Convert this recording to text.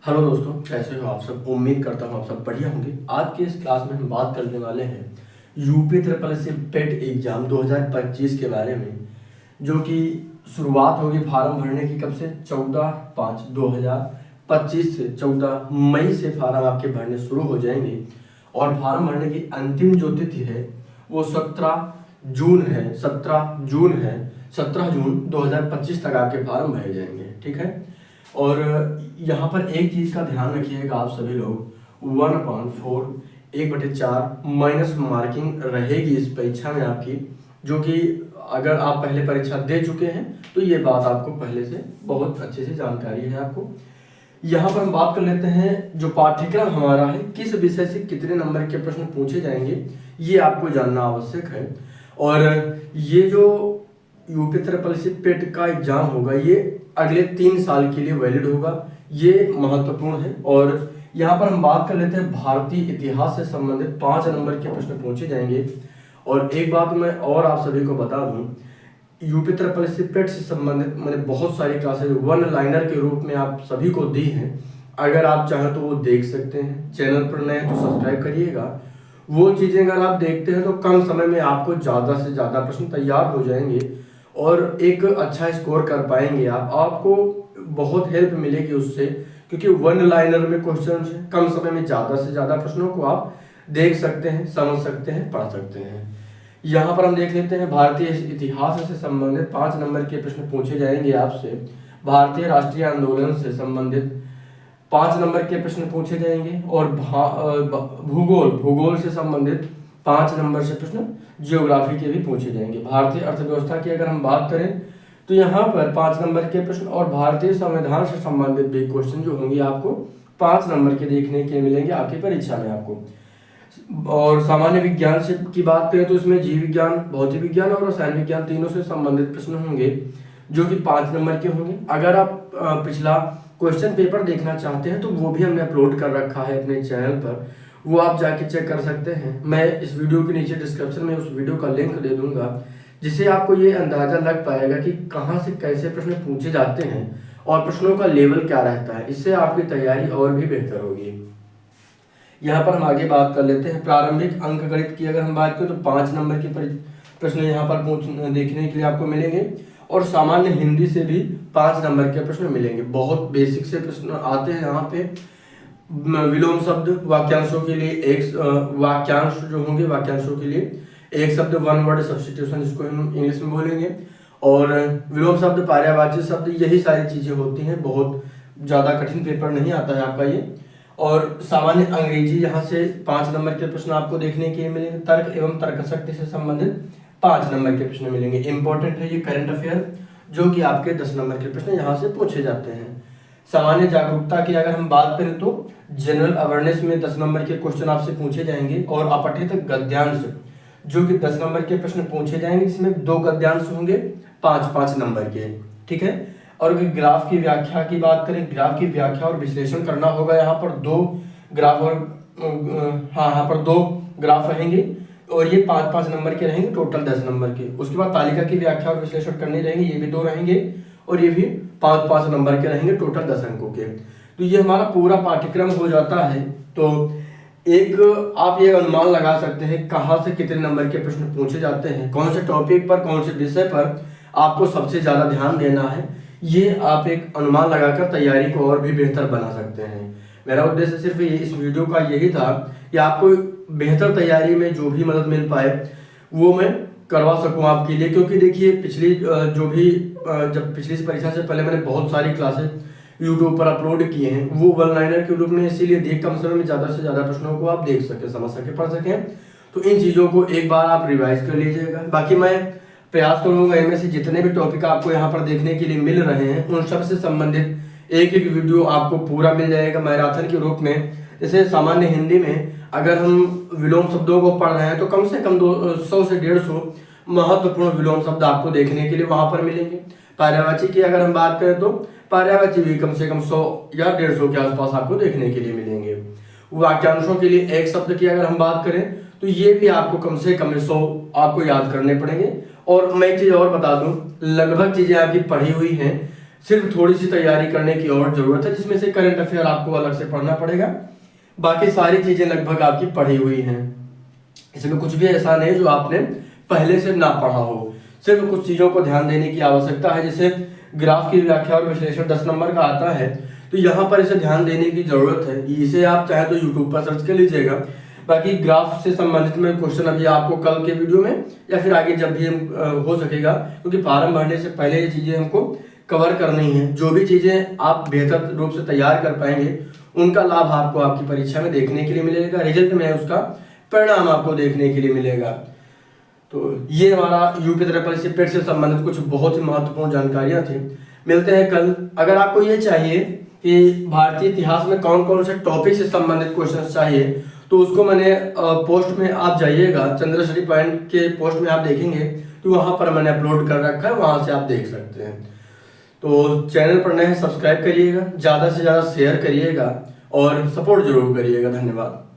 Hello दोस्तों, कैसे हो आप सब। उम्मीद करता हूँ आप सब बढ़िया होंगे। आज के इस क्लास में हम बात करने वाले हैं UP triple S C PET exam 2025 के बारे में, जो कि शुरुआत होगी फार्म भरने की कब से 14/5/2025 से 14 मई से फार्म आपके भरने शुरू हो जाएंगे। और फार्म भरने की अंतिम जो तिथि है वो 17 जून है। 17 जून 2025 तक आपके फार्म भरे जाएंगे। ठीक है। और यहाँ पर एक चीज़ का ध्यान रखिएगा आप सभी लोग, 1/4 1/4 माइनस मार्किंग रहेगी इस परीक्षा में आपकी, जो कि अगर आप पहले परीक्षा दे चुके हैं तो ये बात आपको पहले से बहुत अच्छे से जानकारी है आपको। यहाँ पर हम बात कर लेते हैं जो पाठ्यक्रम हमारा है, किस विषय से कितने नंबर के प्रश्न पूछे जाएंगे ये आपको जानना आवश्यक है। और ये जो यूपी ट्रिपल एस सी पेट का एग्जाम होगा ये अगले 3 साल के लिए वैलिड होगा, ये महत्वपूर्ण है। और यहाँ पर हम बात कर लेते हैं भारतीय इतिहास से संबंधित 5 नंबर के प्रश्न पूछे जाएंगे। और एक बात मैं और आप सभी को बता दूं, यूपी ट्रिपल एस सी पेट से संबंधित मैंने बहुत सारी क्लासेज वन लाइनर के रूप में आप सभी को दी हैं। अगर आप चाहें तो वो देख सकते हैं। चैनल पर नए तो सब्सक्राइब करिएगा। वो चीज़ें अगर आप देखते हैं तो कम समय में आपको ज़्यादा से ज़्यादा प्रश्न तैयार हो जाएंगे और एक अच्छा स्कोर कर पाएंगे। आपको बहुत हेल्प मिलेगी उससे, क्योंकि वन लाइनर में क्वेश्चन है, कम समय में ज़्यादा से ज़्यादा प्रश्नों को आप देख सकते हैं, समझ सकते हैं, पढ़ सकते हैं। यहाँ पर हम देख लेते हैं भारतीय इतिहास से संबंधित 5 नंबर के प्रश्न पूछे जाएंगे आपसे। भारतीय राष्ट्रीय आंदोलन से संबंधित 5 नंबर के प्रश्न पूछे जाएंगे। और भूगोल से संबंधित 5 नंबर से प्रश्न जियोग्राफी के भी पूछे जाएंगे। भारतीय अर्थव्यवस्था की अगर हम बात करें तो यहाँ पर 5 नंबर के प्रश्न और भारतीय संविधान से संबंधित भी क्वेश्चन जो होंगे आपको 5 नंबर के देखने के मिलेंगे आपकी परीक्षा में आपको। और सामान्य विज्ञान से की बात करें तो इसमें जीव विज्ञान, भौतिक विज्ञान और रसायन विज्ञान तीनों से संबंधित प्रश्न होंगे, जो कि 5 नंबर के होंगे। अगर आप पिछला क्वेश्चन पेपर देखना चाहते हैं तो वो भी हमने अपलोड कर रखा है अपने चैनल पर, वो आप जाके चेक कर सकते हैं। मैं इस वीडियो के नीचे डिस्क्रिप्शन में उस वीडियो का लिंक दे दूंगा, जिससे आपको ये अंदाजा लग पाएगा कि कहाँ से कैसे प्रश्न पूछे जाते हैं और प्रश्नों का लेवल क्या रहता है। इससे आपकी तैयारी और भी बेहतर होगी। यहाँ पर हम आगे बात कर लेते हैं प्रारंभिक अंक गणित की। अगर हम बात करें तो 5 नंबर के प्रश्न यहाँ पर देखने के लिए आपको मिलेंगे। और सामान्य हिंदी से भी 5 नंबर के प्रश्न मिलेंगे। बहुत बेसिक से प्रश्न आते हैं यहाँ पे। विलोम शब्द वाक्यांशों के लिए एक वाक्यांश जो होंगे, वाक्यांशों के लिए एक शब्द, वन वर्ड सब्स्टिट्यूशन जिसको हम इंग्लिश में बोलेंगे। और विलोम शब्द, पर्यायवाची शब्द, यही सारी चीजें होती हैं। बहुत ज्यादा कठिन पेपर नहीं आता है आपका ये। और सामान्य अंग्रेजी यहाँ से 5 नंबर के प्रश्न आपको देखने के लिए मिलेंगे। तर्क एवं तर्कशक्ति से संबंधित 5 नंबर के प्रश्न मिलेंगे। इंपॉर्टेंट है ये करंट अफेयर, जो कि आपके 10 नंबर के प्रश्न यहाँ से पूछे जाते हैं। सामान्य जागरूकता की अगर हम बात करें तो जनरल अवेयरनेस में 10 नंबर के क्वेश्चन आपसे पूछे जाएंगे। और अपठित गद्यांश, जो कि 10 नंबर के प्रश्न पूछे जाएंगे, इसमें 2 गद्यांश होंगे 5-5 नंबर के। ठीक है। और अगर ग्राफ की व्याख्या की बात करें, ग्राफ की व्याख्या और विश्लेषण करना होगा। यहाँ पर 2 ग्राफ और यहाँ पर 2 ग्राफ रहेंगे और ये 5-5 नंबर के रहेंगे, टोटल 10 नंबर के। उसके बाद तालिका की व्याख्या और विश्लेषण करने रहेंगे, ये भी 2 रहेंगे और ये भी 5-5 नंबर के रहेंगे, टोटल 10 अंकों के। तो ये हमारा पूरा पाठ्यक्रम हो जाता है। तो एक आप ये अनुमान लगा सकते हैं कहाँ से कितने नंबर के प्रश्न पूछे जाते हैं, कौन से टॉपिक पर, कौन से विषय पर आपको सबसे ज्यादा ध्यान देना है। ये आप एक अनुमान लगाकर तैयारी को और भी बेहतर बना सकते हैं। मेरा उद्देश्य सिर्फ ये इस वीडियो का यही था कि आपको बेहतर तैयारी में जो भी मदद मिल पाए वो मैं करवा सकूं आपके लिए। क्योंकि देखिए पिछली जब पिछली परीक्षा से पहले मैंने बहुत सारी क्लासेस यूट्यूब पर अपलोड किए हैं, वो वन लाइनर के रूप में इसीलिए देख कम समय में ज़्यादा से ज़्यादा प्रश्नों को आप देख सकें, समझ सकें, पढ़ सकें। तो इन चीज़ों को एक बार आप रिवाइज कर लीजिएगा। बाकी मैं प्रयास करूंगा इनमें से जितने भी टॉपिक आपको यहाँ पर देखने के लिए मिल रहे हैं उन सब से संबंधित एक वीडियो आपको पूरा मिल जाएगा मैराथन के रूप में। जैसे सामान्य हिंदी में अगर हम विलोम शब्दों को पढ़ रहे हैं तो कम से कम 100 से 150 महत्वपूर्ण विलोम शब्द आपको देखने के लिए वहां पर मिलेंगे। पर्यायवाची की अगर हम बात करें तो पर्यायवाची भी कम से कम 100 या 150 के आसपास आपको देखने के लिए मिलेंगे। वाक्यांशों के लिए एक शब्द की अगर हम बात करें तो ये भी आपको कम से कम 100 आपको याद करने पड़ेंगे। और मैं एक चीज और बता दूं, लगभग चीजें आपकी पढ़ी हुई हैं। सिर्फ थोड़ी सी तैयारी करने की और ज़रूरत है, जिसमें से करंट अफेयर आपको अलग से पढ़ना पड़ेगा। बाकी सारी चीज़ें लगभग आपकी पढ़ी हुई हैं, इसमें कुछ भी ऐसा नहीं जो आपने पहले से ना पढ़ा हो। सिर्फ कुछ चीज़ों को ध्यान देने की आवश्यकता है। जैसे ग्राफ की व्याख्या और विश्लेषण 10 नंबर का आता है, तो यहाँ पर इसे ध्यान देने की ज़रूरत है। इसे आप चाहे तो यूट्यूब पर सर्च कर लीजिएगा। बाकी ग्राफ से संबंधित में क्वेश्चन अभी आपको कल के वीडियो में या फिर आगे जब भी हो सकेगा, क्योंकि फार्म भरने से पहले ये चीज़ें हमको कवर करनी है। जो भी चीज़ें आप बेहतर रूप से तैयार कर पाएंगे, उनका लाभ आपको आपकी परीक्षा में देखने के लिए मिलेगा, रिजल्ट में उसका परिणाम आपको देखने के लिए मिलेगा। तो ये हमारा यूपी तरह पेट से संबंधित कुछ बहुत ही महत्वपूर्ण जानकारियां थी। मिलते हैं कल। अगर आपको ये चाहिए कि भारतीय इतिहास में कौन कौन से टॉपिक से संबंधित क्वेश्चन चाहिए, तो उसको मैंने पोस्ट में आप जाइएगा, चंद्रश्री पॉइंट के पोस्ट में आप देखेंगे तो वहाँ पर मैंने अपलोड कर रखा है, वहाँ से आप देख सकते हैं। तो चैनल पर नए हैं, सब्सक्राइब करिएगा, ज़्यादा से ज़्यादा शेयर करिएगा और सपोर्ट जरूर करिएगा। धन्यवाद।